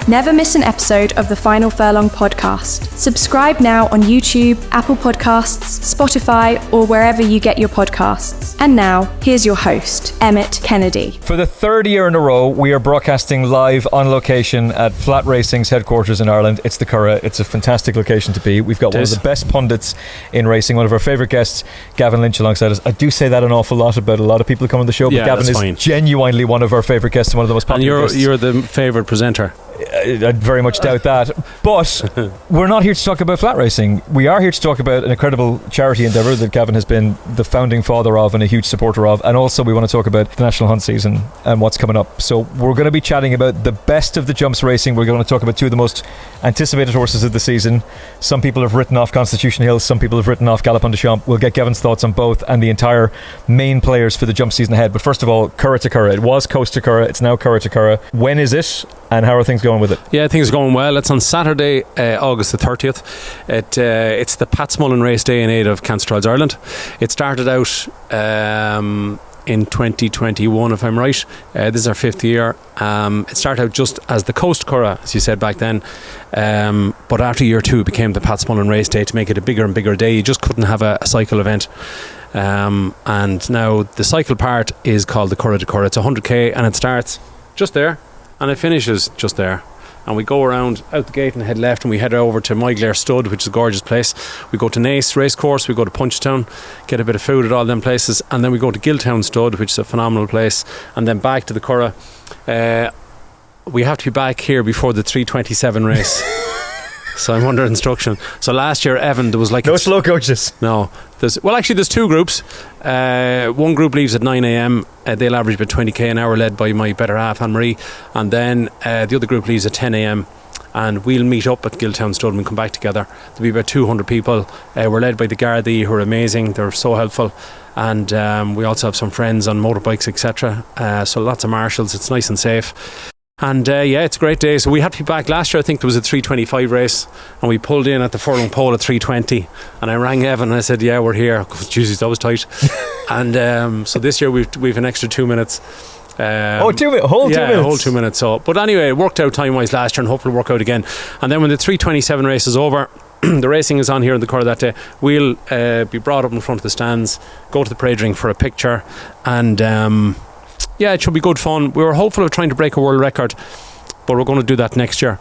Never miss an episode of the Final Furlong podcast. Subscribe now on YouTube, Apple Podcasts, Spotify, or wherever you get your podcasts. And now, here's your host, Emmet Kennedy. For the third year in a row, we are broadcasting live on location at Flat Racing's headquarters in Ireland. It's the Curragh. It's a fantastic location to be. We've got one of the best pundits in racing, one of our favourite guests, Gavin Lynch, alongside us. I do say that an awful lot about a lot of people who come on the show, but Gavin is genuinely one of our favourite guests and one of the most popular guests. And you're the favourite presenter. I very much doubt that. But we're not here to talk about flat racing. We are here to talk about an incredible charity endeavour that Gavin has been the founding father of and a huge supporter of. And also we want to talk about the National Hunt season and what's coming up. So we're going to be chatting about the best of the jumps racing. We're going to talk about two of the most anticipated horses of the season. Some people have written off Constitution Hill. Some people have written off Galopin Des Champs. We'll get Gavin's thoughts on both and the entire main players for the jump season ahead. But first of all, Curragh to Curragh. It was Coast to Curragh. It's now Curragh to Curragh. When is it? And how are things going with it? Yeah, things are going well. It's on Saturday, August the 30th. It's the Pat Smullen Race Day in aid of Cancer Trials Ireland. It started out in 2021, if I'm right. This is our fifth year. It started out just as the Coast Curragh, as you said back then. But after year two, it became the Pat Smullen Race Day to make it a bigger and bigger day. You just couldn't have a cycle event. And now the cycle part is called the Curragh to Curragh. It's 100k and it starts just there. And it finishes just there. And we go around out the gate and head left, and we head over to Moyglaire Stud, which is a gorgeous place. We go to Naas Racecourse, we go to Punchestown, get a bit of food at all them places, and then we go to Giltown Stud, which is a phenomenal place, and then back to the Curragh. We have to be back here before the 3:27 race. So I'm under instruction. So last year, Evan, there was like no slow coaches. No, there's two groups. One group leaves at 9 a.m. They'll average about 20k an hour, led by my better half Anne-Marie, and then the other group leaves at 10 a.m. and we'll meet up at Giltown Stud and we'll come back together. There'll be about 200 people. We're led by the Gardaí, who are amazing. They're so helpful, and we also have some friends on motorbikes, etc. So lots of marshals. It's nice and safe. And it's a great day. So we had to be back. Last year I think there was a 3:25 race, and we pulled in at the furlong pole at 3:20, and I rang Evan and I said, yeah, we're here. Jesus, that was tight. And so this year we've an extra 2 minutes. Whole 2 minutes? Whole 2 minutes. So, but anyway, it worked out time wise last year, and hopefully it'll work out again. And then when the 3:27 race is over, the racing is on here in the Curragh that day. We'll be brought up in front of the stands, go to the parade ring for a picture, and it should be good fun. We were hopeful of trying to break a world record, but we're going to do that next year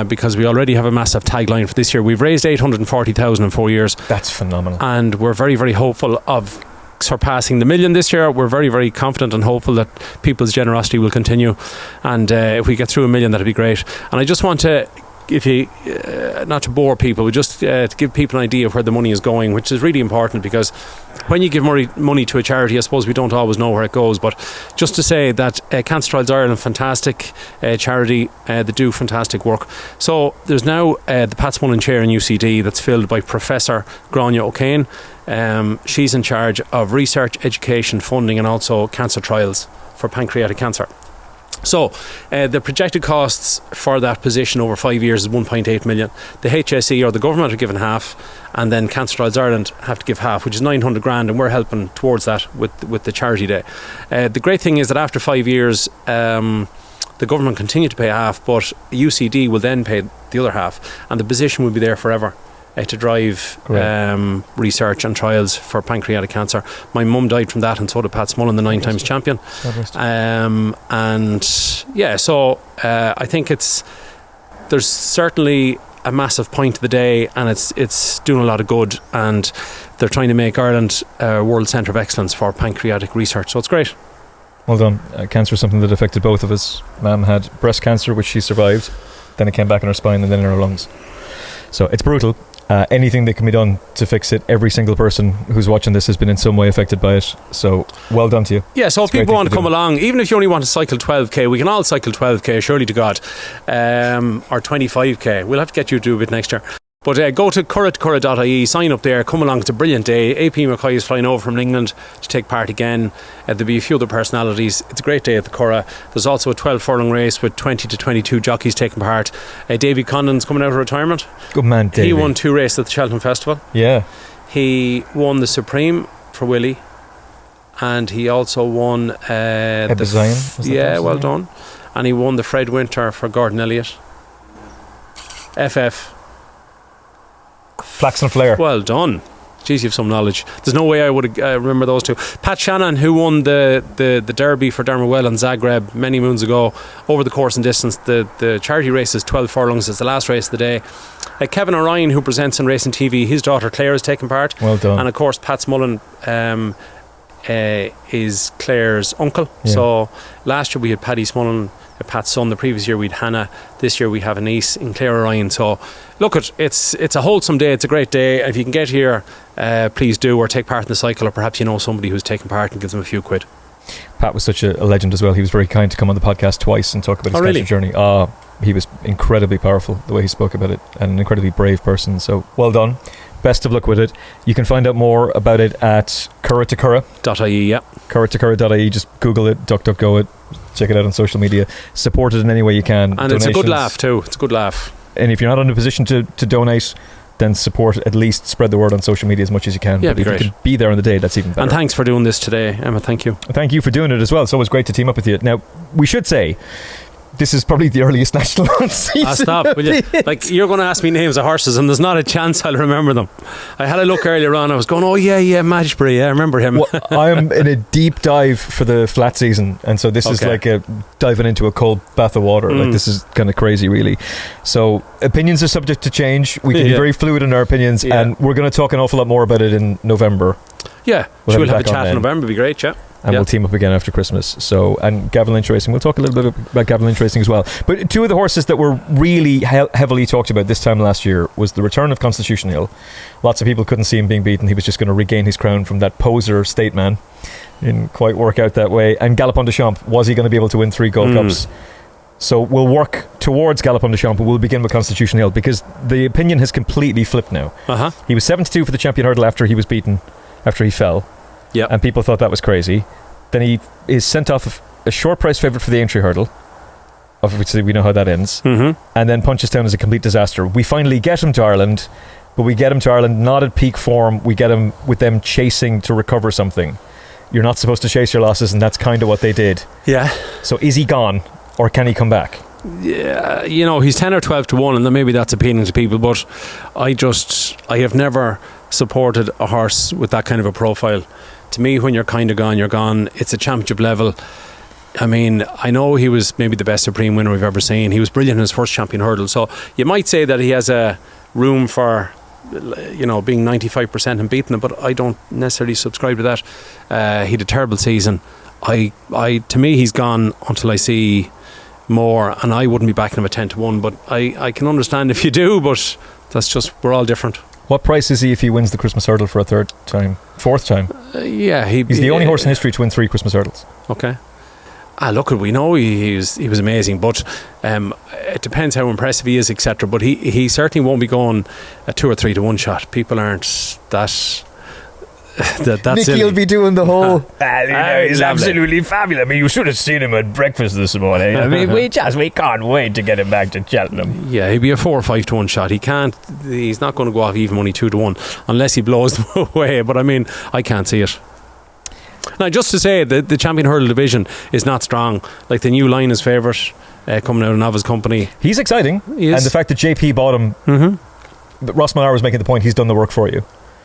because we already have a massive tagline for this year. We've raised 840,000 in 4 years. That's phenomenal. And we're very, very hopeful of surpassing the million this year. We're very, very confident and hopeful that people's generosity will continue. And if we get through 1 million, that'd be great. And I just want to, if you not to bore people, but just to give people an idea of where the money is going, which is really important, because when you give money to a charity, I suppose we don't always know where it goes. But just to say that Cancer Trials Ireland, fantastic charity, they do fantastic work. So there's now the Pat Smullen chair in UCD that's filled by Professor Grania O'Kane. She's in charge of research, education, funding, and also cancer trials for pancreatic cancer. So the projected costs for that position over 5 years is 1.8 million. The HSE or the government are given half, and then Cancer Trials Ireland have to give half, which is 900 grand, and we're helping towards that with the charity day. The great thing is that after 5 years, the government continue to pay half, but UCD will then pay the other half, and the position will be there forever. To drive research and trials for pancreatic cancer. My mum died from that, and so did Pat Smullen, the 9 times champion. So I think there's certainly a massive point to the day, and it's doing a lot of good, and they're trying to make Ireland a world centre of excellence for pancreatic research, so it's great. Well done. Cancer is something that affected both of us. Mum had breast cancer, which she survived, then it came back in her spine and then in her lungs. So it's brutal. Anything that can be done to fix it, every single person who's watching this has been in some way affected by it, so well done to you. Yeah, so if people want to come along, even if you only want to cycle 12k, we can all cycle 12k, surely to God, or 25k. We'll have to get you to do a bit next year. But go to curragh.ie, sign up there, come along. It's a brilliant day. AP McCoy is flying over from England to take part again. There'll be a few other personalities. It's a great day at the Curragh. There's also a 12 furlong race with 20 to 22 jockeys taking part. Davy Condon's coming out of retirement. Good man, Davy. He won 2 races at the Cheltenham Festival. Yeah. He won the Supreme for Willie, and he also won Ebizion. well done. And he won the Fred Winter for Gordon Elliott. FF. Flax and Flare. Well done. Jeez, you have some knowledge. There's no way I would remember those two. Pat Shannon, who won the Derby for Dermawell and Zagreb many moons ago, over the course and distance. The charity race is 12 furlongs. It's the last race of the day. Kevin O'Ryan, who presents on Racing TV, his daughter Claire has taken part. Well done. And of course, Pat Smullen is Claire's uncle. Yeah. So last year we had Paddy Smullen, Pat's son. The previous year we had Hannah. This year we have a niece in Claire O'Ryan. So look, it's a wholesome day. It's a great day. If you can get here, please do, or take part in the cycle, or perhaps you know somebody who's taken part and gives them a few quid. Pat was such a legend as well. He was very kind to come on the podcast twice and talk about his cancer journey. He was incredibly powerful the way he spoke about it, and an incredibly brave person. So well done. Best of luck with it. You can find out more about it at curragh.ie. Yeah. curragh.ie. Just Google it, DuckDuckGo it, check it out on social media. Support it in any way you can. And Donations. It's a good laugh too. It's a good laugh. And if you're not in a position to donate, then support, at least spread the word on social media as much as you can. Yeah, but if great. you can be there on the day, that's even better. And thanks for doing this today, Emma. Thank you. Thank you for doing it as well. It's always great to team up with you. Now, we should say, this is probably the earliest national hunt season. Stop, will you? Like, you're going to ask me names of horses, and there's not a chance I'll remember them. I had a look earlier on. I was going, oh yeah, Madgebury. Yeah, I remember him. Well, I am in a deep dive for the flat season, and so this is like a diving into a cold bath of water. Like, this is kind of crazy, really. So opinions are subject to change. We can be very fluid in our opinions, and we're going to talk an awful lot more about it in November. Yeah, we'll have a chat in November. It'd be great, yeah. And we'll team up again after Christmas. So, and Gavin Lynch Racing, we'll talk a little bit about Gavin Lynch Racing as well. But two of the horses that were really heavily talked about this time last year was the return of Constitution Hill. Lots of people couldn't see him being beaten. He was just going to regain his crown from that poser state man. Didn't quite work out that way. And Galopin Des Champs, was he going to be able to win 3 Gold Cups? So we'll work towards Galopin Des Champs, but we'll begin with Constitution Hill, because the opinion has completely flipped now. He was 72 for the champion hurdle after he was beaten, after he fell. Yeah. And people thought that was crazy. Then he is sent off a short price favourite for the entry hurdle, of which we know how that ends, and then Punchestown is a complete disaster. We finally get him to Ireland, but we get him to Ireland not at peak form. We get him with them chasing to recover something. You're not supposed to chase your losses, and that's kind of what they did. Yeah. So is he gone, or can he come back? Yeah, you know, he's 10 or 12 to 1, and then maybe that's appealing to people, but I have never supported a horse with that kind of a profile. To me, when you're kind of gone, you're gone. It's a championship level. I mean, I know he was maybe the best Supreme winner we've ever seen. He was brilliant in his first champion hurdle, so you might say that he has a room for, you know, being 95% and beating it, but I don't necessarily subscribe to that. He had a terrible season. To me, he's gone until I see more, and I wouldn't be backing him at 10 to 1, but I can understand if you do, but that's just, we're all different. What price is he if he wins the Christmas hurdle for a fourth time? He's the only horse in history to win 3 Christmas hurdles. Okay. Look, we know he was amazing, but it depends how impressive he is, etc. But he certainly won't be going a 2 or 3 to 1 shot. People aren't that's Nicky will be doing the whole he's absolutely fabulous. I mean, you should have seen him at breakfast this morning. I mean, we can't wait to get him back to Cheltenham. Yeah, he'd be a 4 or 5 to 1 shot. He's not going to go off even money 2 to 1 unless he blows them away, but I mean, I can't see it. Now, just to say, the champion hurdle division is not strong. Like, the new line is favourite coming out of Novice Company. He's exciting. He is. And the fact that JP bought him, Ross Millar was making the point, he's done the work for you.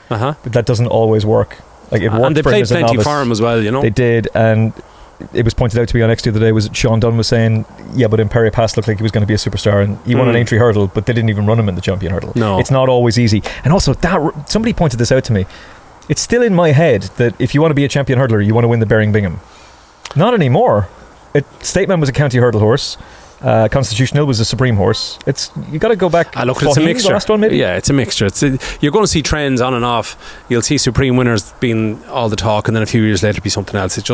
But that doesn't always work. Like, it worked, and they played plenty for him as well, you know. They did, and it was pointed out to me on X the other day, was Sean Dunn was saying, yeah, but Imperi Pass looked like he was going to be a superstar, and he won an entry hurdle, but they didn't even run him in the champion hurdle. No. It's not always easy. And also, somebody pointed this out to me. It's still in my head that if you want to be a champion hurdler, you want to win the Baring Bingham. Not anymore. Stateman was a county hurdle horse. Constitution Hill was a Supreme horse. You got to go back. Look, it's a mixture. The last one, maybe? Yeah, it's a mixture. You're going to see trends on and off. You'll see Supreme winners being all the talk, and then a few years later be something else. It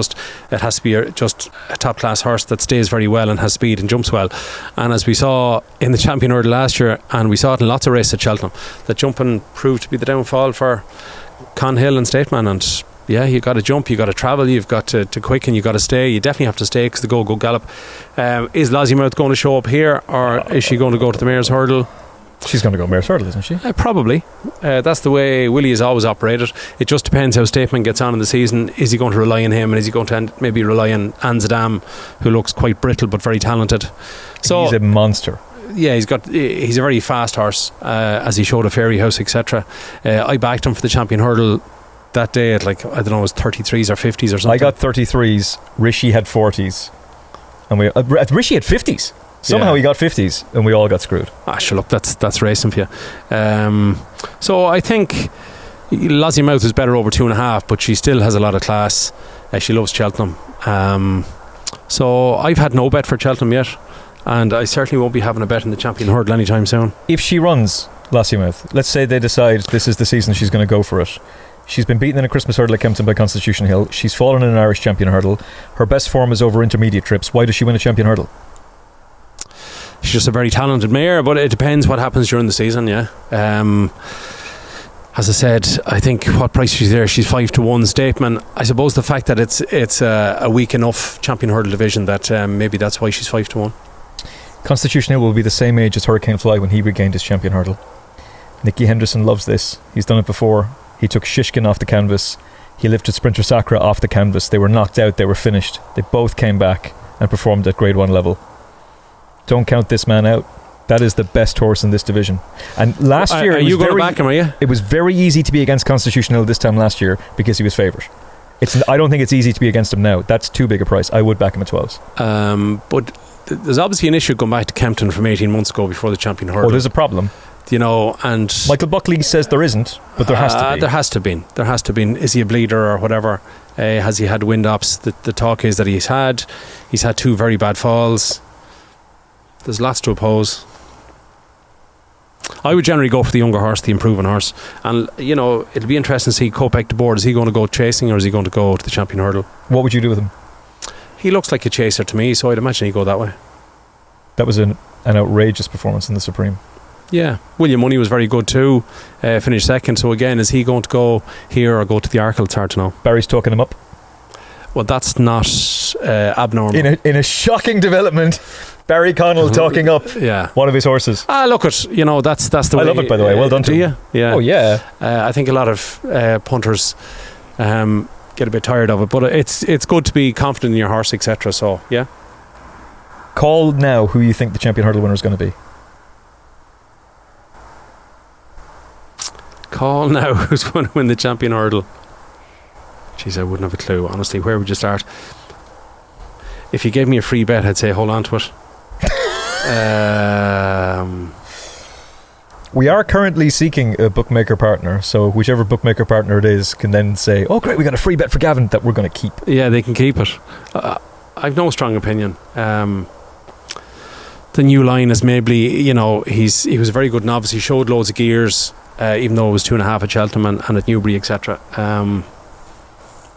has to be just a top class horse that stays very well and has speed and jumps well. And as we saw in the champion hurdle last year, and we saw it in lots of races at Cheltenham, that jumping proved to be the downfall for Con Hill and Stateman. And yeah, you got to jump, you got to travel, you've got to quicken, you got to stay. You definitely have to stay because the go gallop. Is Lossiemouth going to show up here, or is she going to go to the Mare's hurdle? She's going to go Mare's hurdle, isn't she? Probably. That's the way Willie has always operated. It just depends how Stateman gets on in the season. Is he going to rely on him, and is he going to maybe rely on Anzadam, who looks quite brittle but very talented? So he's a monster. he's a very fast horse, as he showed at Fairy House, etc. I backed him for the champion hurdle that day at, like, I don't know, it was 33s or 50s or something. I got 33s, Rishi had 40s, and Rishi had 50s. Somehow he got 50s, and we all got screwed. Sure, look, that's racing for you. So I think Lossiemouth is better over 2.5, but she still has a lot of class. She loves Cheltenham. So I've had no bet for Cheltenham yet, and I certainly won't be having a bet in the champion hurdle anytime soon. If she runs Lossiemouth, let's say they decide this is the season she's going to go for it. She's been beaten in a Christmas hurdle at Kempton by Constitution Hill. She's fallen in an Irish champion hurdle. Her best form is over intermediate trips. Why does she win a champion hurdle? She's just a very talented mare, but it depends what happens during the season. As I said, I think what price she's there, she's 5-1 Stateman. I suppose the fact that it's a weak enough champion hurdle division that maybe that's why she's 5-1. Constitution Hill will be the same age as Hurricane Fly when he regained his champion hurdle. Nicky Henderson loves this. He's done it before. He took Shishkin off the canvas. He lifted Sprinter Sacra off the canvas. They were knocked out. They were finished. They both came back and performed at Grade 1 level. Don't count this man out. That is the best horse in this division. And last year, are you going to back him? Are you? It was very easy to be against Constitution Hill this time last year because he was favourite. I don't think it's easy to be against him now. That's too big a price. I would back him at 12s. But there's obviously an issue going back to Kempton from 18 months ago before the champion hurdle. Oh, there's a problem. And Michael Buckley says there isn't, but there has to be. There has to be. Is he a bleeder or whatever? Has he had wind ups? The talk is that he's had 2 very bad falls. There's lots to oppose. I would generally go for the younger horse, the improving horse, and it'll be interesting to see Kopek de Board. Is he going to go chasing or is he going to go to the champion hurdle? What would you do with him? He looks like a chaser to me, so I'd imagine he'd go that way. That was an outrageous performance in the Supreme. Yeah, William Money was very good too. Finished second. So again, is he going to go here or go to the Arkle? It's hard to know. Barry's talking him up. Well, that's not abnormal. In a shocking development, Barry Connell talking up one of his horses. Look at that's the way. I love it, by the way. Well done to him. You? Yeah. Oh yeah. I think a lot of punters get a bit tired of it, but it's good to be confident in your horse, etc. So yeah. Call now who you think the champion hurdle winner is going to be. Call now who's going to win the champion hurdle. Jeez, I wouldn't have a clue. Honestly, where would you start? If you gave me a free bet, I'd say hold on to it. We are currently seeking a bookmaker partner, so whichever bookmaker partner it is can then say, oh great, we got a free bet for Gavin that we're going to keep. Yeah, they can keep it. I've no strong opinion. The new line is maybe, he was a very good novice. He showed loads of gears, even though it was 2.5 at Cheltenham and at Newbury, etc.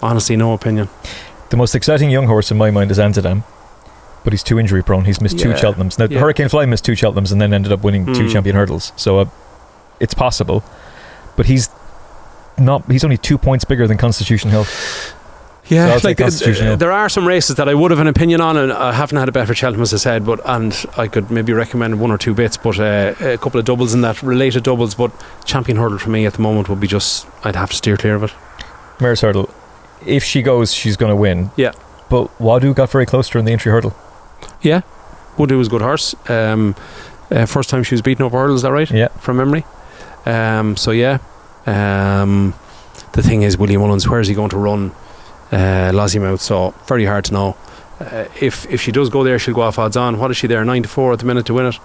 Honestly, no opinion. The most exciting young horse in my mind is Amsterdam, but he's too injury prone. He's missed 2 Cheltenhams. Now, Hurricane Fly missed 2 Cheltenhams and then ended up winning 2 champion hurdles. So it's possible, but he's only 2 points bigger than Constitution Hill. Yeah, so there are some races that I would have an opinion on, and I haven't had a bet for Cheltenham, as I said, and I could maybe recommend 1 or 2 bits, but a couple of doubles in that, related doubles, but champion hurdle for me at the moment would be I'd have to steer clear of it. Mare's hurdle, if she goes, she's going to win. Yeah. But Wadu got very close to her in the entry hurdle. Yeah, Wadu was a good horse. First time she was beaten over hurdle, is that right? Yeah. From memory. So yeah. The thing is, William Mullins, where is he going to run Lossiemouth? So very hard to know. If she does go there, she'll go off odds on. What is she there? 9-4 at the minute to win it.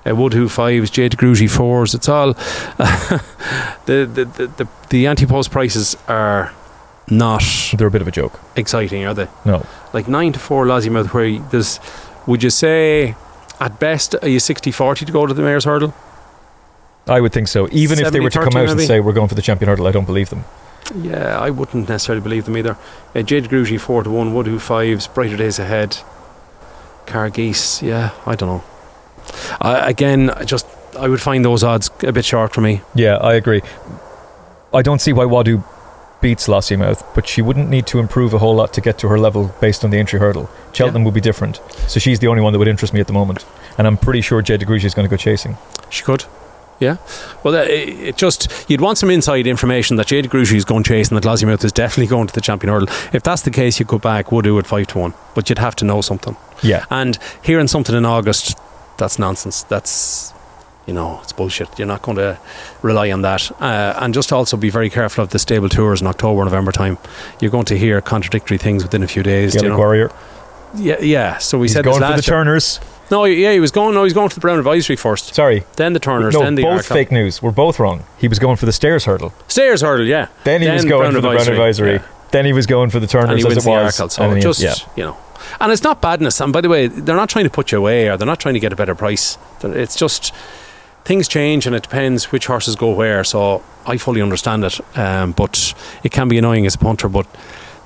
Woodhoo 5s, Jade Grugy 4s. It's all the ante-post prices are not. They're a bit of a joke. Exciting, are they? No. Like 9-4 Lossiemouth, where there's, would you say at best are you 60-40 to go to the Mare's hurdle? I would think so. Even if they were to come out and say we're going for the champion hurdle, I don't believe them. Yeah, I wouldn't necessarily believe them either. Jade Grugy 4-1, Woodhoo 5s, Brighter Days Ahead, Curragh, yeah, I don't know. I would find those odds a bit short for me. Yeah, I agree. I don't see why Wadu beats Lossiemouth, but she wouldn't need to improve a whole lot to get to her level based on the entry hurdle. Cheltenham would be different, so she's the only one that would interest me at the moment, and I'm pretty sure Jade Grugy is going to go chasing. She could. Yeah, well, it just, you'd want some inside information that Jade Grugy is going chasing, that Lossiemouth is definitely going to the champion hurdle. If that's the case, you could back Woodhoo at 5-1, but you'd have to know something. Yeah, and hearing something in August that's nonsense. That's, it's bullshit. You're not going to rely on that. And just also be very careful of the stable tours in October, November time. You're going to hear contradictory things within a few days. Gaelic Warrior. Yeah. So we He's said going this for the last year. Turners. No, yeah, he was going for the Brown Advisory first. Sorry. Then the Turners, No, then the both Arkle. fake news. We're both wrong. He was going for the Stairs Hurdle. Stairs Hurdle, yeah. Then he was going for the Brown Advisory. Yeah. Then he was going for the Turners And he as wins it was. the Arkle. So just, And it's not badness. And by the way, they're not trying to put you away, or they're not trying to get a better price. It's just, things change, and it depends which horses go where. So I fully understand it. But it can be annoying as a punter. But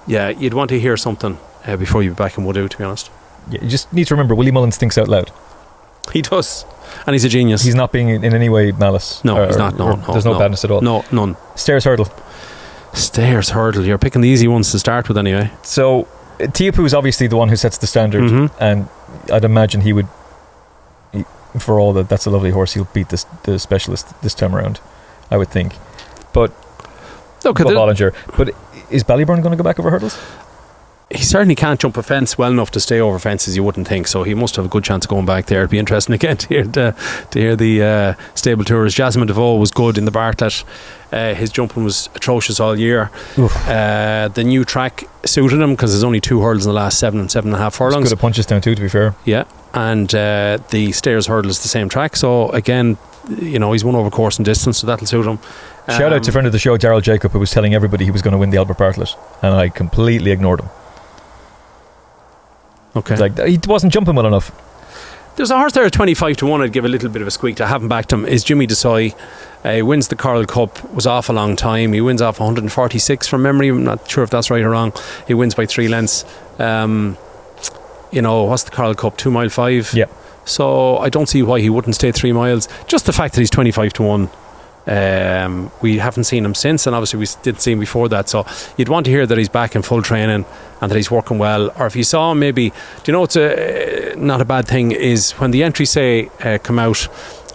yeah, you'd want to hear something before you be back in Woodoo, to be honest. Yeah, you just need to remember, Willie Mullins thinks out loud. He does. And he's a genius. He's not being in any way malice. No, he's not. No, there's no badness at all. No, none. Stairs Hurdle. Stairs Hurdle. You're picking the easy ones to start with anyway. So Teahupoo is obviously the one who sets the standard, and I'd imagine for all that's a lovely horse, he'll beat the specialist this time around, I would think. But Bob Olinger. But is Ballyburn going to go back over hurdles? He certainly can't jump a fence well enough to stay over fences, you wouldn't think. So he must have a good chance of going back there. It'd be interesting again to hear the stable tours. Jasmin De Vaux was good in the Bartlett. His jumping was atrocious all year. The new track suited him because there's only 2 hurdles in the last 7.5 furlongs. He's good at punches down too, to be fair. Yeah, and the Stairs Hurdle is the same track. So again, he's won over course and distance, so that'll suit him. Shout out to friend of the show, Daryl Jacob, who was telling everybody he was going to win the Albert Bartlett, and I completely ignored him. Okay. Like, he wasn't jumping well enough. There's a horse there at 25 to 1 I'd give a little bit of a squeak to. I haven't backed him. Is Jimmy Desai. He wins the Curragh Cup, was off a long time. He wins off 146 from memory. I'm not sure if that's right or wrong. He wins by 3 lengths. What's the Curragh Cup? 2 mile 5. Yeah. So I don't see why he wouldn't stay 3 miles. Just the fact that he's 25 to 1. We haven't seen him since, and obviously we didn't see him before that, so you'd want to hear that he's back in full training and that he's working well. Or if you saw him, maybe, it's not a bad thing is when the entries say come out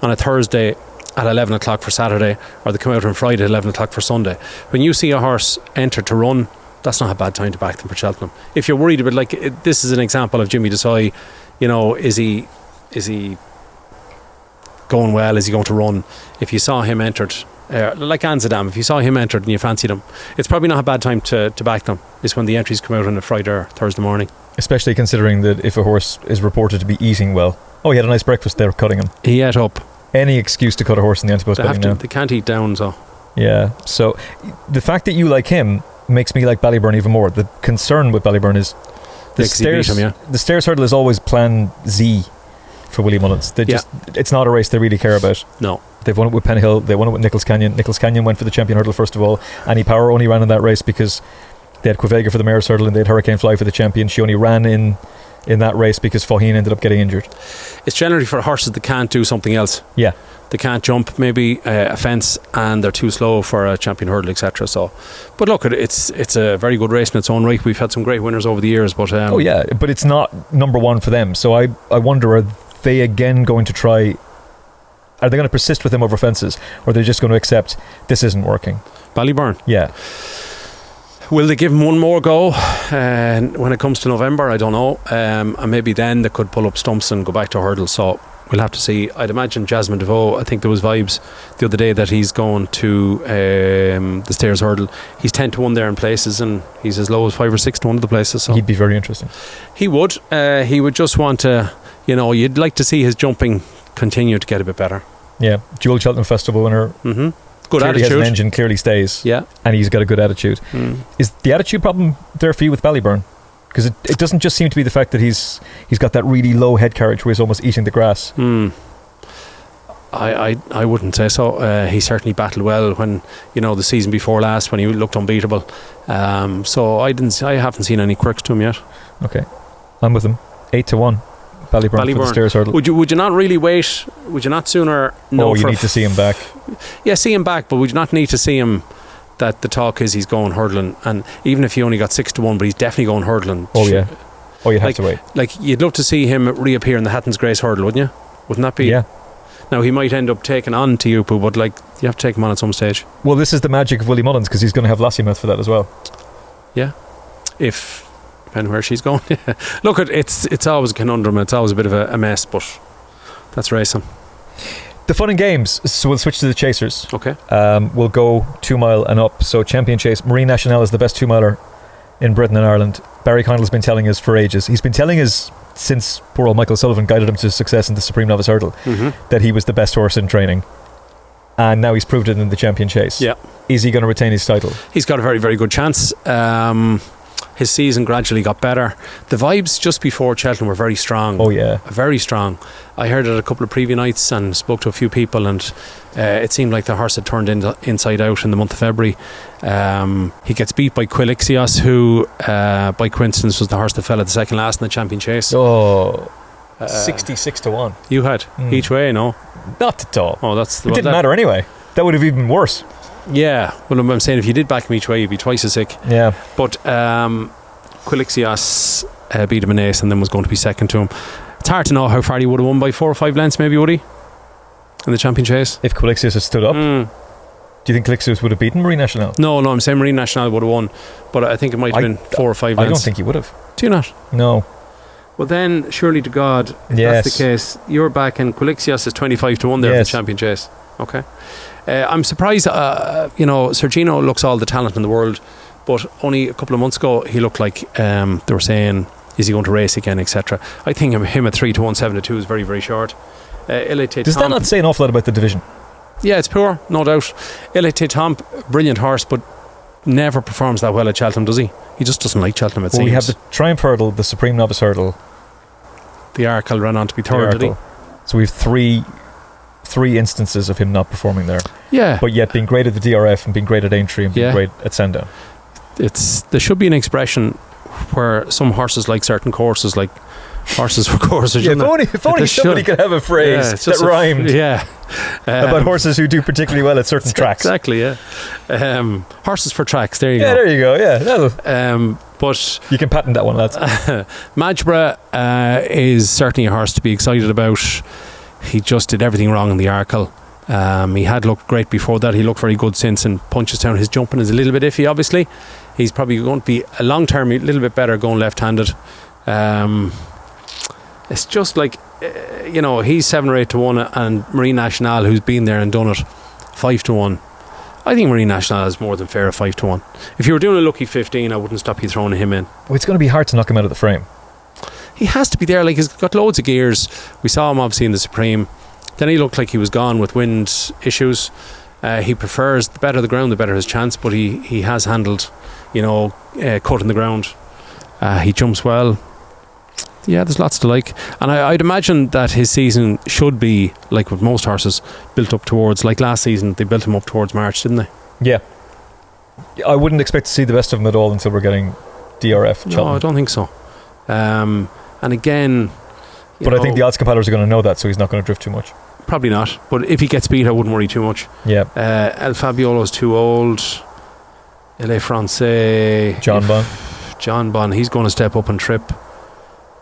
on a Thursday at 11 o'clock for Saturday, or they come out on Friday at 11 o'clock for Sunday. When you see a horse enter to run, that's not a bad time to back them for Cheltenham. If you're worried about, this is an example of Jimmy Desai, is he going well? Is he going to run? If you saw him entered, like Anzadam, if you saw him entered and you fancied him, it's probably not a bad time to back them. Is when the entries come out on a Friday or Thursday morning. Especially considering that if a horse is reported to be eating well, he had a nice breakfast there cutting him. He ate up. Any excuse to cut a horse in the ante-post betting now. They can't eat down, so. Yeah, so the fact that you like him makes me like Ballyburn even more. The concern with Ballyburn is the Stairs Hurdle is always plan Z for Willie Mullins. It's not a race they really care about. No. They've won it with Penhill, they won it with Nichols Canyon. Nichols Canyon went for the champion hurdle first of all. Annie Power only ran in that race because they had Quevega for the Mare's hurdle and they had Hurricane Fly for the champion. She only ran in that race because Faugheen ended up getting injured. It's generally for horses that can't do something else. Yeah. They can't jump maybe a fence, and they're too slow for a champion hurdle, etc. So, but look, it's a very good race in its own right. We've had some great winners over the years, but but it's not number one for them. So I wonder, are they again going to try? Are they going to persist with him over fences, or are they just going to accept this isn't working? Ballyburn. Yeah. Will they give him one more go when it comes to November? I don't know. And maybe then they could pull up stumps and go back to hurdles. So we'll have to see. I'd imagine Jasmin De Vaux, I think there was vibes the other day that he's going to the Stairs Hurdle. He's 10 to 1 there in places, and he's as low as 5 or 6 to 1 of the places. So he'd be very interesting. He would. He would just want to, you'd like to see his jumping continue to get a bit better. Yeah, dual Cheltenham Festival winner. Mm-hmm. Good clearly attitude. Has an engine, clearly stays. Yeah, and he's got a good attitude. Is the attitude problem there for you with Ballyburn? Because it doesn't just seem to be the fact that he's got that really low head carriage where he's almost eating the grass. I wouldn't say so. He certainly battled well when the season before last when he looked unbeatable. So I haven't seen any quirks to him yet. Okay, I'm with him. 8 to 1. Ballyburn for the Stairs Hurdle. Would you not really wait? Would you not sooner know? You need to see him back. Yeah, see him back, but would you not need to see him? That the talk is he's going hurdling, and even if he only got 6 to 1, but he's definitely going hurdling. Oh yeah. Oh, you'd have to wait. Like you'd love to see him reappear in the Hatton's Grace hurdle, wouldn't you? Wouldn't that be? Yeah. Now he might end up taking on Teahupoo, but you have to take him on at some stage. Well, this is the magic of Willie Mullins because he's going to have Lossiemouth for that as well. Yeah. Depending where she's going. Look, it's always a conundrum. It's always a bit of a mess, but That's racing. The fun and games. So we'll switch to the chasers. Okay. We'll go 2 mile and up. So Champion Chase. Marine Nationale is the best 2 miler in Britain and Ireland. Barry Connell's been telling us for ages. He's been telling us since poor old Michael Sullivan guided him to success in the Supreme Novice Hurdle that he was the best horse in training. And now he's proved it in the Champion Chase. Yeah. Is he going to retain his title? He's got a very, very good chance. His season gradually got better. The vibes just before Cheltenham were very strong. Oh yeah, very strong. I heard it a couple of preview nights and spoke to a few people, and it seemed like the horse had turned inside out in the month of February. He gets beat by Quilixios, who by coincidence was the horse that fell at the second last in the Champion Chase. 66 to 1. You had each way, no? Not at all. Oh, it didn't matter anyway. That would have even been worse. Yeah, well, I'm saying if you did back him each way, you'd be twice as sick. Yeah. But Quilixios beat him in ace and then was going to be second to him. It's hard to know how far he would have won by 4 or 5 lengths, maybe, would he? In the Champion Chase? If Quilixios had stood up? Do you think Quilixios would have beaten Marine Nationale? No, I'm saying Marine Nationale would have won, but I think it might have been 4 or 5 lengths. I don't think he would have. Do you not? No. Well then, surely to God, if that's the case, you're back and Quilixios is 25 to 1 there in the Champion Chase. Okay. I'm surprised, Sergino looks all the talent in the world, but only a couple of months ago he looked like they were saying, is he going to race again, etc. I think him at 3 to 1, 7 to 2 is very, very short. Does that not say an awful lot about the division? Yeah, it's poor, no doubt. Teahupoo, brilliant horse, but never performs that well at Cheltenham, does he? He just doesn't like Cheltenham, it seems. We have the Triumph Hurdle, the Supreme Novice Hurdle. The Arkle ran on to be third, did he? So we have three instances of him not performing there. Yeah. But yet being great at the DRF and being great at Aintree and being great at Sandown. There should be an expression where some horses like certain courses, like horses for courses. Yeah, if only somebody could have a phrase that rhymed. About horses who do particularly well at certain tracks. Exactly, yeah. Horses for tracks, there you go. Yeah, there you go, yeah. That'll, but you can patent that one, lads. Majbra is certainly a horse to be excited about. He just did everything wrong in the Arkle. He had looked great before that. He looked very good since, and Punchestown, his jumping is a little bit iffy, obviously. He's probably going to be a long term a little bit better going left-handed. It's just like he's 7 or 8 to 1, and Marine Nationale, who's been there and done it, 5 to 1. I think Marine Nationale is more than fair at 5 to 1. If you were doing a lucky 15, I wouldn't stop you throwing him in. Well, it's going to be hard to knock him out of the frame. He has to be there. Like, he's got loads of gears. We saw him obviously in the Supreme. Then he looked like he was gone with wind issues. He prefers, the better the ground, the better his chance, but he has handled, cutting the ground. He jumps well. Yeah, there's lots to like. And I'd imagine that his season should be, like with most horses, built up towards, like last season, they built him up towards March, didn't they? Yeah. I wouldn't expect to see the best of him at all until we're getting DRF. No, I don't think so. And again... But I think the odds compilers are going to know that, so he's not going to drift too much. Probably not. But if he gets beat, I wouldn't worry too much. Yeah. El Fabiolo's too old. Le Francais. John Bon, he's going to step up and trip.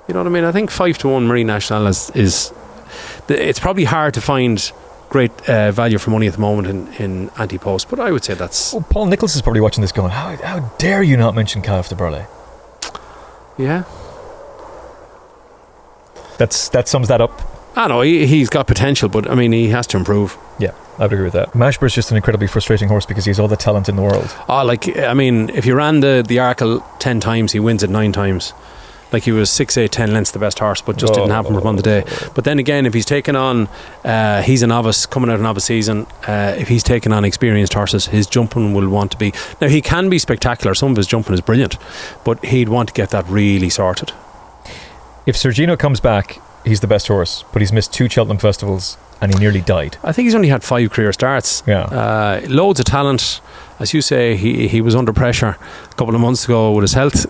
You know what I mean? I think 5 to 1 Marine Nationale is it's probably hard to find great value for money at the moment in ante-post, but I would say that's... Well, Paul Nichols is probably watching this going, how dare you not mention Calif de Burley? Yeah. That sums that up. I know, he's got potential, but I mean, he has to improve. Yeah, I would agree with that. Mashburn is just an incredibly frustrating horse because he has all the talent in the world. If you ran the Arkle 10 times, he wins it 9 times. Like, he was 6, 8, 10 lengths the best horse, but just didn't happen on the day. But then again, if he's taken on, he's a novice, coming out of novice season, if he's taken on experienced horses, his jumping will want to be... Now, he can be spectacular, some of his jumping is brilliant, but he'd want to get that really sorted. If Sergino comes back, he's the best horse, but he's missed 2 Cheltenham festivals and he nearly died. I think he's only had 5 career starts. Yeah. Loads of talent. As you say, he was under pressure a couple of months ago with his health.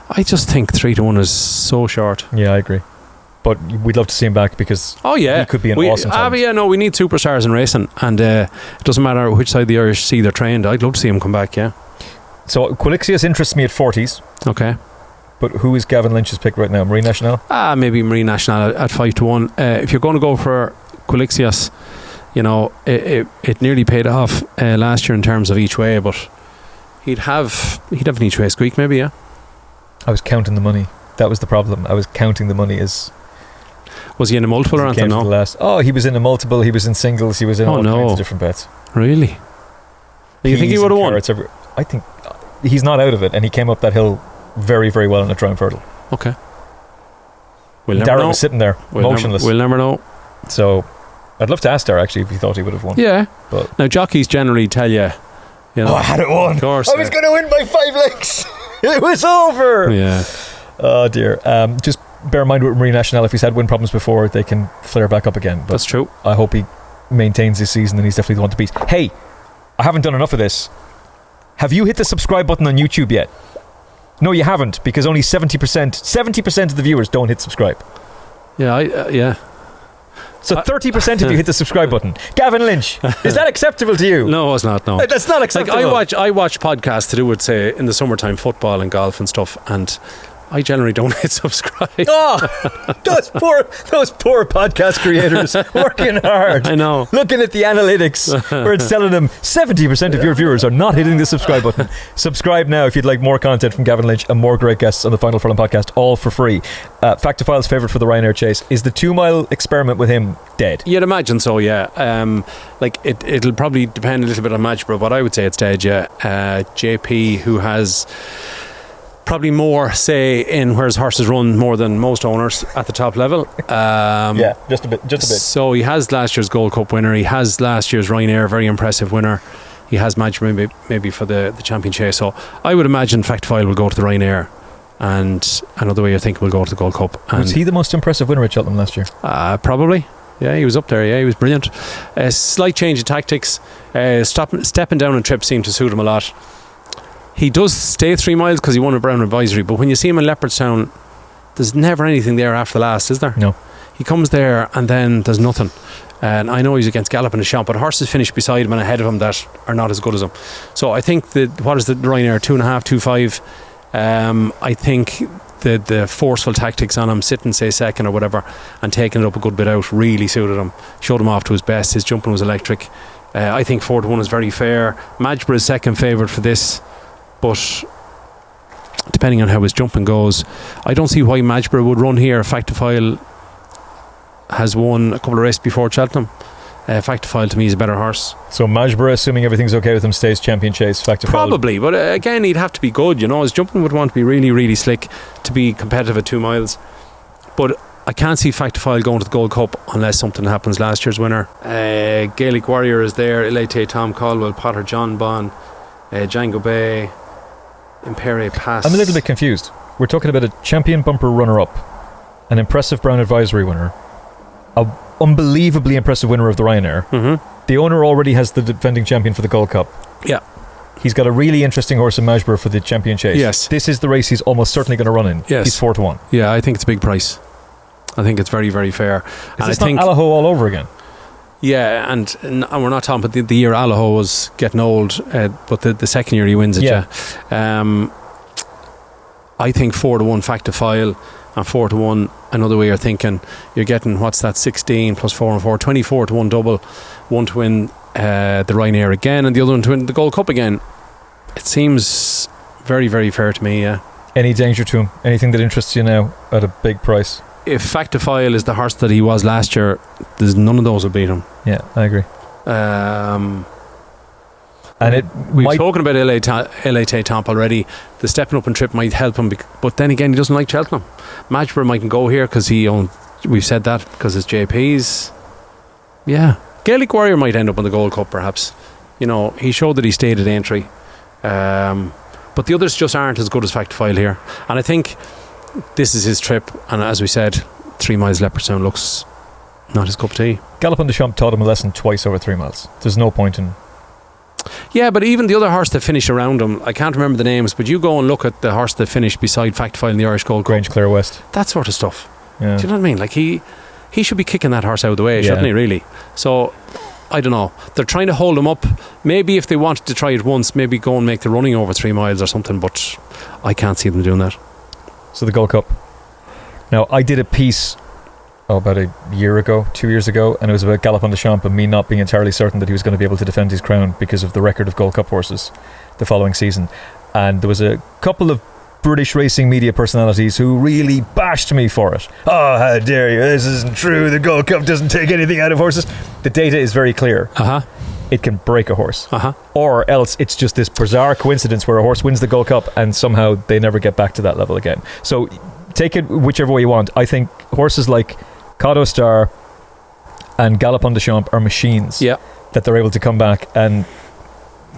I just think 3 to 1 is so short. Yeah, I agree. But we'd love to see him back because he could be an awesome talent. We need superstars in racing, and it doesn't matter which side the Irish Sea they're trained. I'd love to see him come back, yeah. So Quilixios interests me at 40s. Okay. But who is Gavin Lynch's pick right now? Marine Nationale? Maybe Marine Nationale at 5 to 1. If you're going to go for Quilixios, it nearly paid off last year in terms of each way, but he'd have an each way squeak maybe, yeah. I was counting the money. That was the problem. I was counting the money as... Was he in a multiple or anything? No. He was in a multiple. He was in singles. He was in all kinds of different bets. Really? You think he would have won? I think he's not out of it, and he came up that hill very, very well in a Triumph Hurdle. Okay. We'll never know. Darren was sitting there, motionless. We'll never know. So, I'd love to ask Darren actually if he thought he would have won. Yeah. But now jockeys generally tell you know, I had it won. Of course. I was going to win by 5 lengths. It was over. Yeah. Oh dear. Just bear in mind with Marie National, if he's had wind problems before, they can flare back up again. But that's true. I hope he maintains this season, and he's definitely the one to beat. Hey, I haven't done enough of this. Have you hit the subscribe button on YouTube yet? No, you haven't, because only 70% of the viewers don't hit subscribe. Yeah, yeah. So 30% of you hit the subscribe button. Gavin Lynch, is that acceptable to you? No, it's not. No, that's not acceptable. Like I watch podcasts to do with, say, in the summertime, football and golf and stuff, and I generally don't hit subscribe. Those poor podcast creators working hard. I know. Looking at the analytics where it's telling them 70% of your viewers are not hitting the subscribe button. Subscribe now if you'd like more content from Gavin Lynch and more great guests on the Final Furlong podcast, all for free. Factophile's favourite for the Ryanair chase. Is the 2 mile experiment with him dead? You'd imagine so, yeah. It'll probably depend a little bit on Matchborough, but I would say it's dead, yeah. JP, who has probably more say in where his horses run more than most owners at the top level. Yeah, just a bit. So he has last year's Gold Cup winner. He has last year's Ryanair, very impressive winner. He has Matchborough maybe for the champion chase. So I would imagine Factophile will go to the Ryanair, and another way I think will go to the Gold Cup. And was he the most impressive winner at Cheltenham last year? Probably. Yeah, he was up there. Yeah, he was brilliant. A slight change in tactics. Stepping down and trip seemed to suit him a lot. He does stay 3 miles because he won a Brown Advisory, but when you see him in Leopardstown, there's never anything there after the last, is there? No. He comes there and then there's nothing. And I know he's against Gallop in the Champ, but horses finish beside him and ahead of him that are not as good as him. So I think what is the Ryanair, 2.5, 2.5? I think the forceful tactics on him, sitting say second or whatever, and taking it up a good bit out really suited him. Showed him off to his best. His jumping was electric. I think 4-1 is very fair. Matchborough is second favourite for this. But depending on how his jumping goes, I don't see why Matchborough would run here. Factophile has won a couple of races before Cheltenham. Factophile to me is a better horse. So Matchborough, assuming everything's okay with him, stays champion chase. Factophile probably, but again he'd have to be good. You know, his jumping would want to be really, really slick to be competitive at 2 miles. But I can't see Factophile going to the Gold Cup unless something happens. Last year's winner, Gaelic Warrior is there. Elate Tom Caldwell, Potter John Bon, Django Bay, Impere Pass. I'm a little bit confused. We're talking about a champion bumper runner-up, an impressive Brown Advisory winner, a unbelievably impressive winner of the Ryanair. Mm-hmm. The owner already has the defending champion for the Gold Cup. Yeah. He's got a really interesting horse in Matchborough for the champion chase. Yes. This is the race he's almost certainly going to run in. Yes. He's 4-1. Yeah, I think it's a big price. I think it's very, very fair. Is this not Allaho all over again? Yeah, and we're not talking about the year Allaho was getting old, but the second year he wins it. Yeah. I think 4-1 Factophile and 4-1 another way you're thinking. You're getting, what's that, 16 plus 4 and 4, 24 to 1 double, one to win the Ryanair again and the other one to win the Gold Cup again. It seems very, very fair to me, yeah. Any danger to him? Anything that interests you now at a big price? If Factophile is the horse that he was last year, there's none of those will beat him. Yeah, I agree. And we've spoken about LA Tomp already. The stepping up and trip might help him, but then again, he doesn't like Cheltenham. Matchborough mightn't go here because we've said that because it's JP's. Yeah, Gaelic Warrior might end up in the Gold Cup, perhaps. You know, he showed that he stayed at entry, but the others just aren't as good as Factophile here. And I think this is his trip, and as we said, 3 miles Leopardstown looks not his cup of tea. Gallop on the Champ taught him a lesson twice over 3 miles. There's no point in... Yeah, but even the other horse that finished around him, I can't remember the names, but you go and look at the horse that finished beside Factophile in the Irish Gold Cup. Grange Clare West. That sort of stuff. Yeah. Do you know what I mean? Like he should be kicking that horse out of the way, shouldn't he, really? So, I don't know. They're trying to hold him up. Maybe if they wanted to try it once, maybe go and make the running over 3 miles or something, but I can't see them doing that. So the Gold Cup. Now, I did a piece about a year ago, 2 years ago, and it was about Gallop on the Champ and me not being entirely certain that he was going to be able to defend his crown because of the record of Gold Cup horses the following season. And there was a couple of British racing media personalities who really bashed me for it. Oh, how dare you, this isn't true, the Gold Cup doesn't take anything out of horses. The data is very clear. It can break a horse. Or else it's just this bizarre coincidence where a horse wins the Gold Cup and somehow they never get back to that level again. So take it whichever way you want. I think horses like Cado Star and Galopin Des Champs are machines that they're able to come back, and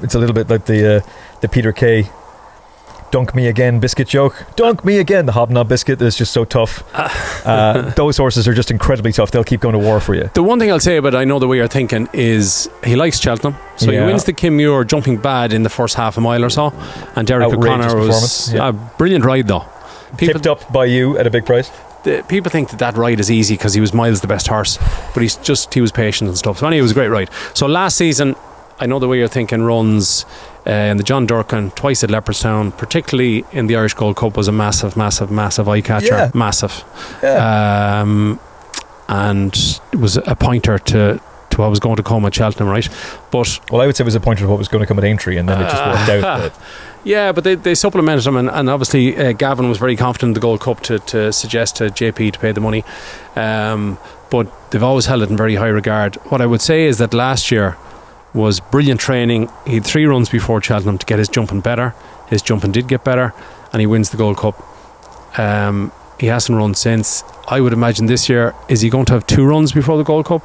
it's a little bit like the Peter Kay dunk me again biscuit joke. Dunk me again, the hobnob biscuit is just so tough. Those horses are just incredibly tough. They'll keep going to war for you. The one thing I'll say about I know the way you're thinking is he likes Cheltenham, so he wins the Kim Muir jumping bad in the first half a mile or so, and Derek O'Connor was a brilliant ride though. Tipped up by you at a big price. People think that ride is easy because he was miles the best horse, but he was patient and stuff. So anyway, it was a great ride. So last season, I know the way you're thinking, runs in the John Durkan, twice at Leopardstown, particularly in the Irish Gold Cup, was a massive eye catcher. Massive. And it was a pointer to what was going to come at Cheltenham, right? But I would say it was a pointer to what was going to come at Aintree, and then it just worked out. Yeah, but they supplemented him, and obviously Gavin was very confident in the Gold Cup to suggest to JP to pay the money. But they've always held it in very high regard. What I would say is that last year was brilliant training. He had 3 runs before Cheltenham to get his jumping better. His jumping did get better, and he wins the Gold Cup. He hasn't run since. I would imagine this year, is he going to have 2 runs before the Gold Cup?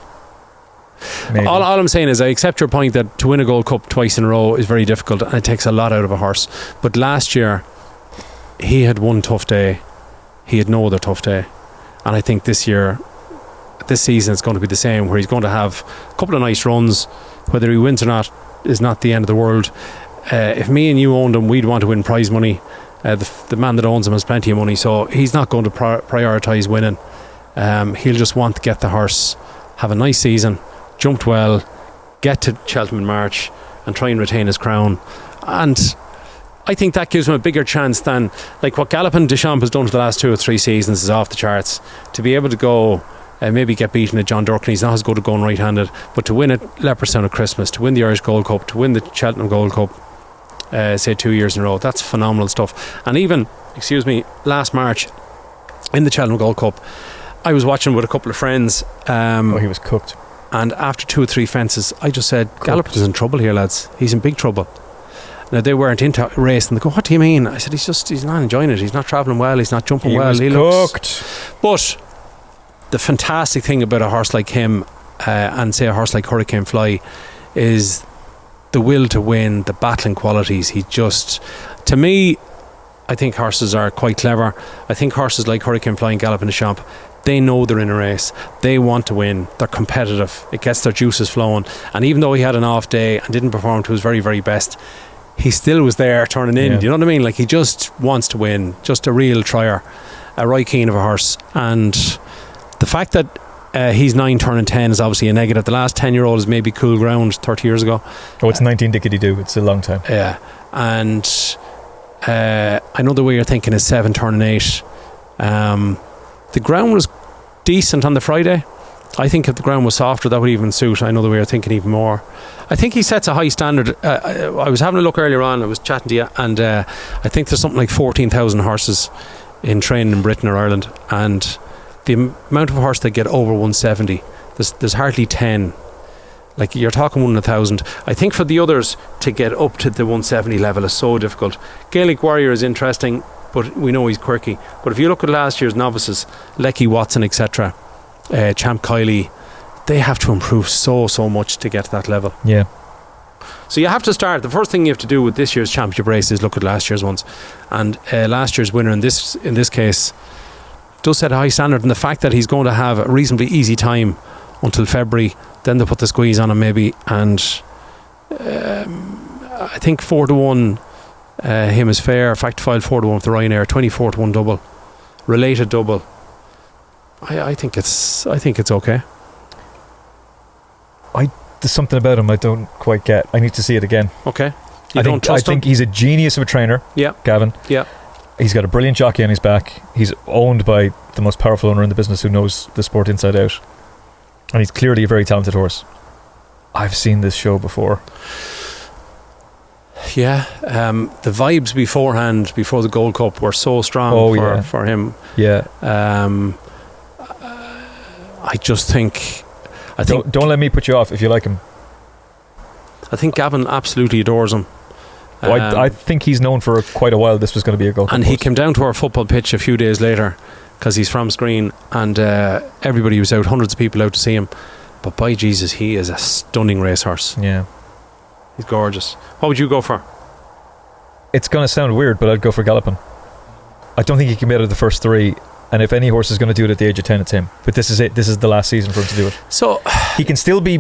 All I'm saying is I accept your point that to win a Gold Cup twice in a row is very difficult, and it takes a lot out of a horse. But last year he had one tough day, he had no other tough day, and I think this season it's going to be the same, where he's going to have a couple of nice runs. Whether he wins or not is not the end of the world. If me and you owned him, we'd want to win prize money. The man that owns him has plenty of money, so he's not going to prioritise winning. He'll just want to get the horse, have a nice season, jumped well, get to Cheltenham in March and try and retain his crown. And I think that gives him a bigger chance than like what Galopin Des Champs has done for the last 2 or 3 seasons is off the charts. To be able to go maybe get beaten at John Durkan, he's not as good at going right-handed, but to win at Leopardstown at Christmas, to win the Irish Gold Cup, to win the Cheltenham Gold Cup, say 2 years in a row, that's phenomenal stuff. And even, last March in the Cheltenham Gold Cup, I was watching with a couple of friends. He was cooked. And after 2 or 3 fences, I just said, Galopin's in trouble here, lads. He's in big trouble. Now, they weren't into a race, and they go, what do you mean? I said, he's not enjoying it. He's not travelling well. He's not jumping well. He was cooked. But the fantastic thing about a horse like him, and say a horse like Hurricane Fly, is the will to win, the battling qualities. He just, to me, I think horses are quite clever. I think horses like Hurricane Fly and Galopin Des Champs, they know they're in a race, they want to win, they're competitive, it gets their juices flowing. And even though he had an off day and didn't perform to his very, very best, he still was there turning in. Do you know what I mean? Like, he just wants to win, just a real trier, a right keen of a horse. And the fact that he's 9 turning 10 is obviously a negative. The last 10-year-old is maybe cool ground 30 years ago. It's 19 dickety do, it's a long time. Yeah. And I know the way you're thinking is 7 turning 8. The ground was decent on the Friday. I think if the ground was softer, that would even suit. I know the way you're thinking even more. I think he sets a high standard. I was having a look earlier on, I was chatting to you, and I think there's something like 14,000 horses in training in Britain or Ireland, and the amount of horse that get over 170, there's hardly 10. Like, you're talking 1 in 1,000. I think for the others to get up to the 170 level is so difficult. Gaelic Warrior is interesting, but we know he's quirky. But if you look at last year's novices, Lecky Watson, etc., Champ Kiley, they have to improve so much to get to that level. Yeah. So you have to start. The first thing you have to do with this year's championship race is look at last year's ones, and last year's winner in this case does set a high standard. And the fact that he's going to have a reasonably easy time until February, then they'll put the squeeze on him maybe, and I think 4-1. Him is fair. Fact file 4-1 with the Ryanair, 24-1 double, related double. I think it's okay. There's something about him I don't quite get. I need to see it again. Okay. I think he's a genius of a trainer. Yeah. Gavin. Yeah. He's got a brilliant jockey on his back. He's owned by the most powerful owner in the business who knows the sport inside out. And he's clearly a very talented horse. I've seen this show before. Yeah, the vibes beforehand, before the Gold Cup, were so strong for him. Yeah. I just think... Don't let me put you off if you like him. I think Gavin absolutely adores him. I think he's known for quite a while this was going to be a Gold Cup and post. he came down to our football pitch a few days later, because he's from Screen, and everybody was out, hundreds of people out to see him. But by Jesus, he is a stunning racehorse. Yeah. He's gorgeous. What would you go for? It's going to sound weird, but I'd go for Gallopin. I don't think he can be out of the first three, and if any horse is going to do it at the age of 10, it's him. But this is it. This is the last season for him to do it. So he can still be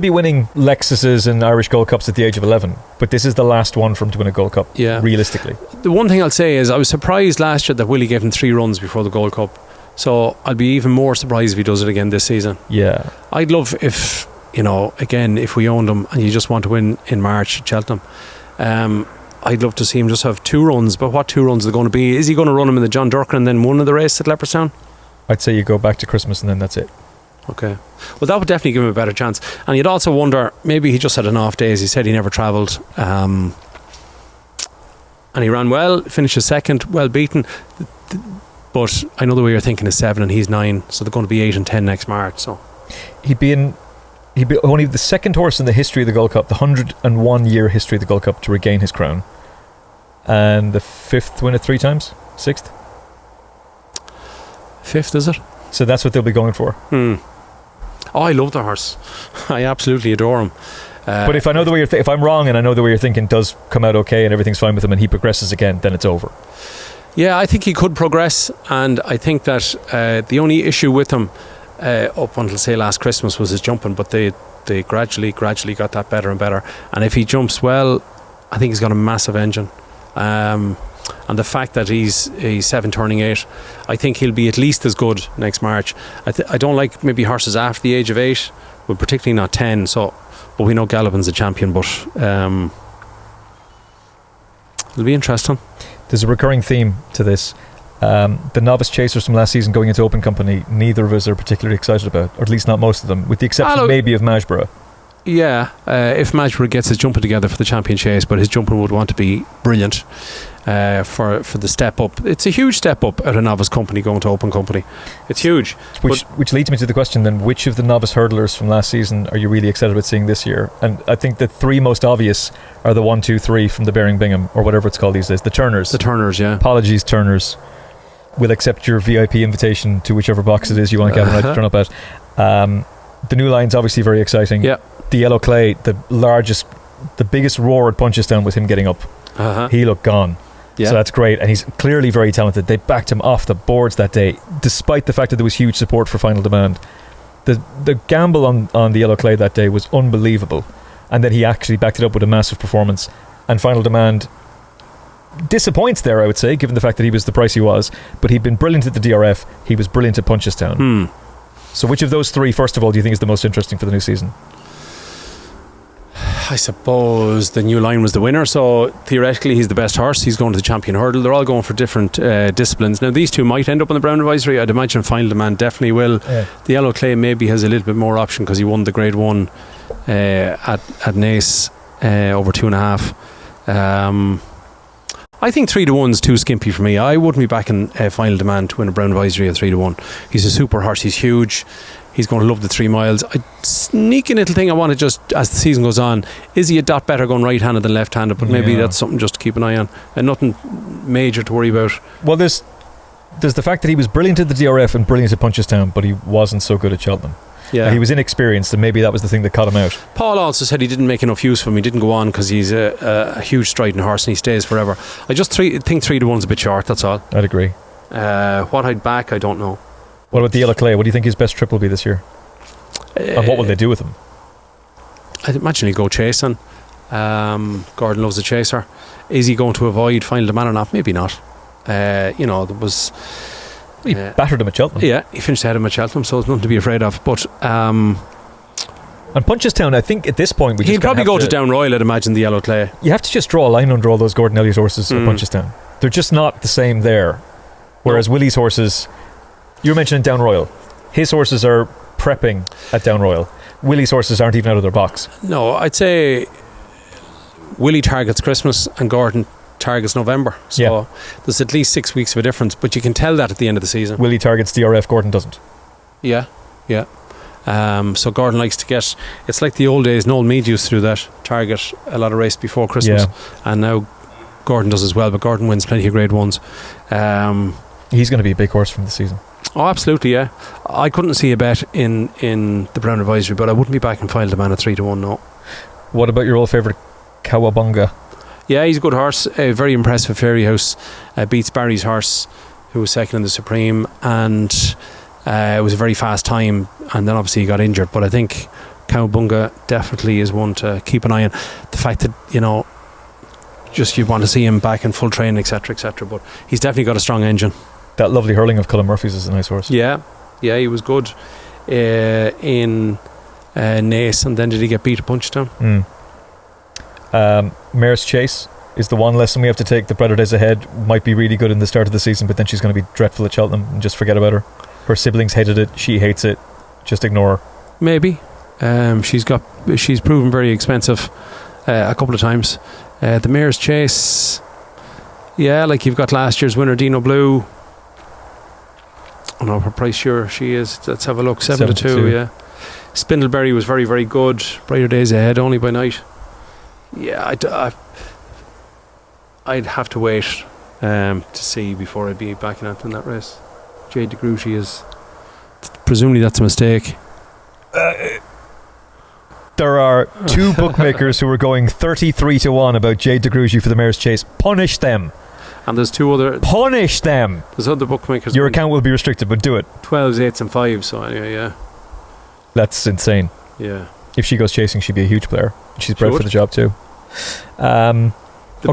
winning Lexuses and Irish Gold Cups at the age of 11, but this is the last one for him to win a Gold Cup. Yeah. Realistically, the one thing I'll say is I was surprised last year that Willie gave him 3 runs before the Gold Cup. So I'll be even more surprised if he does it again this season. Yeah. I'd love if, again, if we owned him and you just want to win in March at Cheltenham, I'd love to see him just have 2 runs. But what 2 runs are they going to be? Is he going to run him in the John Durkin and then one of the race at Leopardstown? I'd say you go back to Christmas and then that's it. Okay. Well, that would definitely give him a better chance. And you'd also wonder, maybe he just had an off day, as he said he never travelled. And he ran well, finished second, well beaten. But I know the way you're thinking is 7 and he's 9, so they're going to be 8 and 10 next March. So he'd be only the second horse in the history of the Gold Cup, the 101-year history of the Gold Cup, to regain his crown, and the 5th win it 3 times. 6th, 5th, is it? So that's what they'll be going for. Oh, I love the horse. I absolutely adore him. But if I know the way if I'm wrong and I know the way you're thinking does come out okay and everything's fine with him and he progresses again, then it's over. Yeah, I think he could progress, and I think that the only issue with him up until, say, last Christmas was his jumping, but they gradually got that better and better. And if he jumps well, I think he's got a massive engine. And the fact that he's 7 turning 8, I think he'll be at least as good next March. I don't like maybe horses after the age of 8, but particularly not 10. So, but we know Gallopin's a champion, but it'll be interesting. There's a recurring theme to this. The novice chasers from last season going into open company, neither of us are particularly excited about, or at least not most of them, with the exception maybe of Majborough. Yeah, if Majborough gets his jumping together for the champion chase, but his jumping would want to be brilliant for the step up. It's a huge step up at a novice company going to open company. It's huge. Which leads me to the question then, which of the novice hurdlers from last season are you really excited about seeing this year? And I think the 3 most obvious are the 1, 2, 3 from the Bearing Bingham, or whatever it's called these days, the Turners. The Turners, yeah. Apologies, Turners. We'll accept your VIP invitation to whichever box it is you want Gavin and I to turn up at. The New Line's obviously very exciting. Yeah. The Yellow Clay, the biggest roar at Punchestown was him getting up. He looked gone. Yeah. So that's great, and he's clearly very talented. They backed him off the boards that day, despite the fact that there was huge support for Final Demand. The gamble on the Yellow Clay that day was unbelievable, and then he actually backed it up with a massive performance. And Final Demand disappoints there, I would say, given the fact that he was the price he was, but he'd been brilliant at the DRF. He was brilliant at Punchestown. So which of those 3, first of all, do you think is the most interesting for the new season? I suppose the New Line was the winner, so theoretically he's the best horse. He's going to the champion hurdle. They're all going for different disciplines. Now these 2 might end up on the Brown Advisory. I'd imagine Final Demand definitely will. The Yellow Clay maybe has a little bit more option because he won the Grade 1 at Naas over 2.5. I think 3 to 1's too skimpy for me. I wouldn't be backing Final Demand to win a Brown Advisory at 3 to 1. He's a super horse. He's huge. He's going to love the 3 miles. A sneaky little thing I want to just, as the season goes on, is he a dot better going right-handed than left-handed? But maybe that's something just to keep an eye on, and nothing major to worry about. Well, there's the fact that he was brilliant at the DRF and brilliant at Punchestown, but he wasn't so good at Cheltenham. Yeah. He was inexperienced, and maybe that was the thing that caught him out. Paul also said he didn't make enough use of him. He didn't go on because he's a huge striding horse and he stays forever. I just think 3 to 1's a bit short, that's all. I'd agree. What I'd back, I don't know. What about the Yellow Clay? What do you think his best trip will be this year? And what will they do with him? I'd imagine he'll go chasing. Gordon loves a chaser. Is he going to avoid Final Demand or not? Maybe not. There was... He battered him at Cheltenham. Yeah, he finished ahead of him at Cheltenham, so there's nothing to be afraid of. But and Punchestown, I think at this point he'll probably go to Down Royal, I'd imagine, the Yellow Clay. You have to just draw a line under all those Gordon Elliott horses at Punchestown. They're just not the same there. Whereas Willie's horses, you were mentioning Down Royal, his horses are prepping at Down Royal. Willie's horses aren't even out of their box. No, I'd say Willie targets Christmas and Gordon targets November. So there's at least 6 weeks of a difference, but you can tell that at the end of the season. Willie targets DRF, Gordon doesn't. Yeah. So Gordon likes to get, it's like the old days, Noel Meade used to do that, target a lot of race before Christmas, and now Gordon does as well, but Gordon wins plenty of grade ones. He's going to be a big horse from the season. Oh, absolutely, yeah. I couldn't see a bet in the Brown Advisory, but I wouldn't be back and file the man at 3-1, no. What about your old favourite Cowabunga? Yeah, he's a good horse, very impressive Fairy House, beats Barry's horse, who was second in the Supreme, and it was a very fast time, and then obviously he got injured, but I think Cowabunga definitely is one to keep an eye on. The fact that, you know, just you want to see him back in full training, etc., but he's definitely got a strong engine. That lovely hurling of Cullen Murphy's is a nice horse. Yeah, he was good in Naas, and then did he get beat at Punchestown? Mare's Chase is the one lesson we have to take. The Brighter Days Ahead might be really good in the start of the season, but then she's going to be dreadful at Cheltenham, and just forget about her. Her siblings hated it, she hates it, just ignore her. Maybe. She's proven very expensive a couple of times. The Mare's Chase, like you've got last year's winner Dino Blue. I don't know her price, sure she is. Let's have a look. 7-2, yeah. Spindleberry was very, very good. Brighter Days Ahead, only by night. Yeah, I'd have to wait to see before I'd be backing out in that race. Jade DeGruchy is, presumably that's a mistake. There are two bookmakers who are going 33-1 about Jade DeGruchy for the Mare's Chase. Punish them. And there's two other. Punish them. There's other bookmakers. Your account will be restricted, but do it. 12s, 8s and 5s. So anyway, yeah. That's insane. Yeah. If she goes chasing, she'd be a huge player. She's bred for the job too. The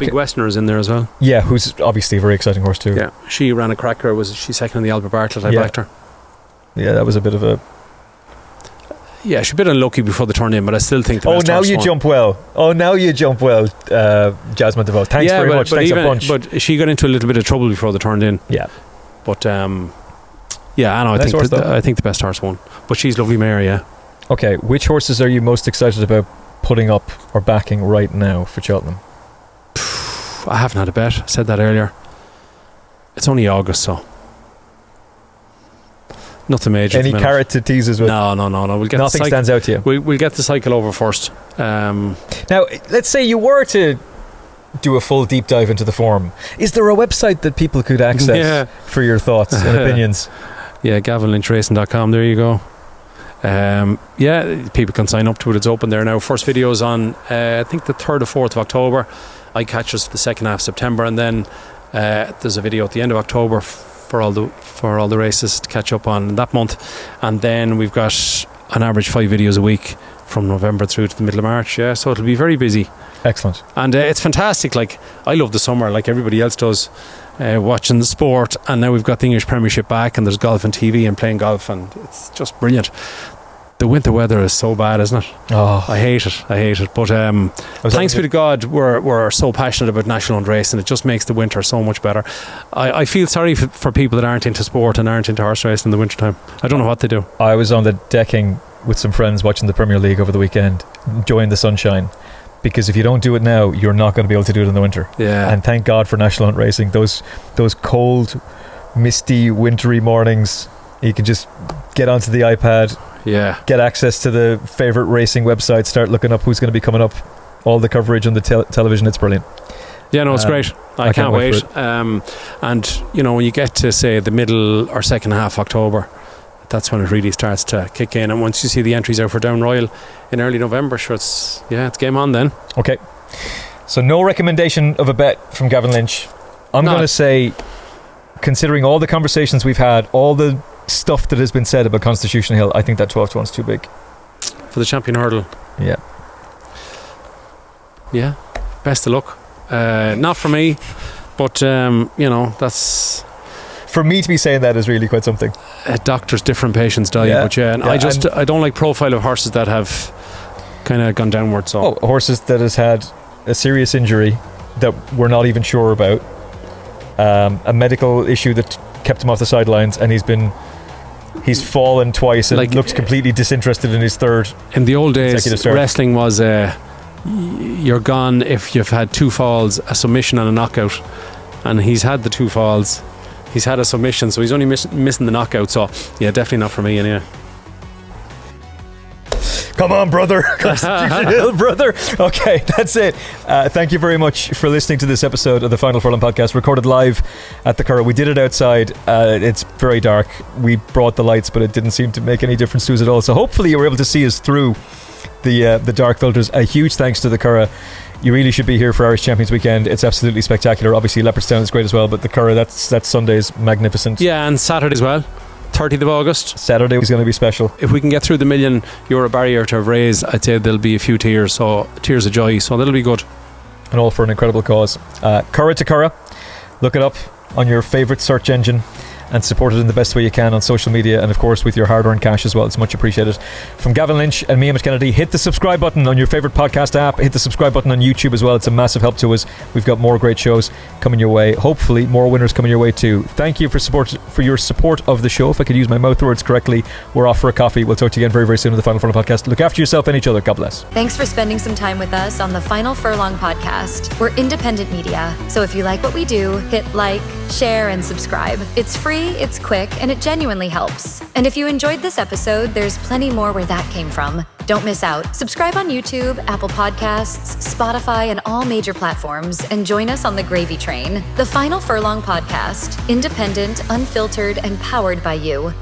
Big Westerner is in there as well. Yeah, who's obviously a very exciting horse too. Yeah, she ran a cracker. She's second in the Albert Bartlett. I backed her. Yeah, that was a bit of a. Yeah, she's a bit unlucky before the turn in, but I still think the best now you jump well. Jasmin De Vaux. Thanks very much. Thanks a bunch. But she got into a little bit of trouble before the turn in. Yeah. But I know. I think the best horse won. But she's lovely Mare, yeah. Okay, which horses are you most excited about putting up or backing right now for Cheltenham? I haven't had a bet. I said that earlier. It's only August, so nothing major. Any carrot to tease us with? No. We'll get nothing stands out to you. We'll get the cycle over first. Now, let's say you were to do a full deep dive into the form. Is there a website that people could access for your thoughts and opinions? Yeah, GavinLynchRacing.com. There you go. People can sign up to it. It's open there now. First video is on I think the 3rd or 4th of October. I catch us for the second half of September, and then there's a video at the end of October for all the races to catch up on that month, and then we've got an average 5 videos a week from November through to the middle of March. Yeah, so it'll be very busy. Excellent. And it's fantastic. Like, I love the summer like everybody else does, watching the sport, and now we've got the English Premiership back, and there's golf on TV and playing golf, and it's just brilliant. The winter weather is so bad, isn't it? Oh, I hate it. But thanks be to God, we're so passionate about national hunt racing. It just makes the winter so much better. I feel sorry for people that aren't into sport and aren't into horse racing in the wintertime. I don't know what they do. I was on the decking with some friends watching the Premier League over the weekend, enjoying the sunshine, because if you don't do it now, you're not going to be able to do it in the winter. Yeah. And thank God for national hunt racing. Those cold, misty, wintry mornings, you can just get onto the iPad. Yeah. Get access to the favourite racing website, start looking up who's going to be coming up, all the coverage on the television. It's brilliant. Yeah, no, it's great. I can't wait. And, when you get to, say, the middle or second half October, that's when it really starts to kick in. And once you see the entries out for Down Royal in early November, sure, it's game on then. Okay. So no recommendation of a bet from Gavin Lynch. I'm going to say, considering all the conversations we've had, all the stuff that has been said about Constitution Hill, I think that 12-1 is too big for the champion hurdle. Yeah, best of luck. Not for me, but that's for me to be saying that is really quite something. Doctors, different patients die, but I don't like profile of horses that have kind of gone downwards. So horses that has had a serious injury that we're not even sure about, a medical issue that kept him off the sidelines, and he's fallen twice and looked completely disinterested in his third. In the old days, wrestling was you're gone if you've had 2 falls, a submission and a knockout. And he's had the 2 falls. He's had a submission, so he's only missing the knockout. So, yeah, definitely not for me anyway. Come on, brother. Constitution Hill, brother. Okay, that's it. Thank you very much for listening to this episode of the Final Furlong Podcast, recorded live at the Curragh. We did it outside. It's very dark. We brought the lights, but it didn't seem to make any difference to us at all. So hopefully you were able to see us through the dark filters. A huge thanks to the Curragh. You really should be here for Irish Champions Weekend. It's absolutely spectacular. Obviously Leopardstown is great as well, but the Curragh, that's Sunday's magnificent. Yeah, and Saturday as well. 30th of August. Saturday is going to be special. If we can get through the €1 million barrier to have raised, I'd say there'll be a few tears, so tears of joy, so that'll be good. And all for an incredible cause. Curragh to Curragh. Look it up on your favourite search engine and support it in the best way you can on social media, and of course with your hard-earned cash as well. It's much appreciated. From Gavin Lynch and me, Emmet Kennedy, hit the subscribe button on your favourite podcast app. Hit the subscribe button on YouTube as well. It's a massive help to us. We've got more great shows coming your way. Hopefully more winners coming your way too. Thank you for your support of the show. If I could use my mouth words correctly, we're off for a coffee. We'll talk to you again very, very soon on the Final Furlong Podcast. Look after yourself and each other. God bless. Thanks for spending some time with us on the Final Furlong Podcast. We're independent media, so if you like what we do, hit like, share, and subscribe. It's free, it's quick, and it genuinely helps. And if you enjoyed this episode, there's plenty more where that came from. Don't miss out. Subscribe on YouTube, Apple Podcasts, Spotify, and all major platforms, and join us on the gravy train. The Final Furlong Podcast. Independent, unfiltered, and powered by you.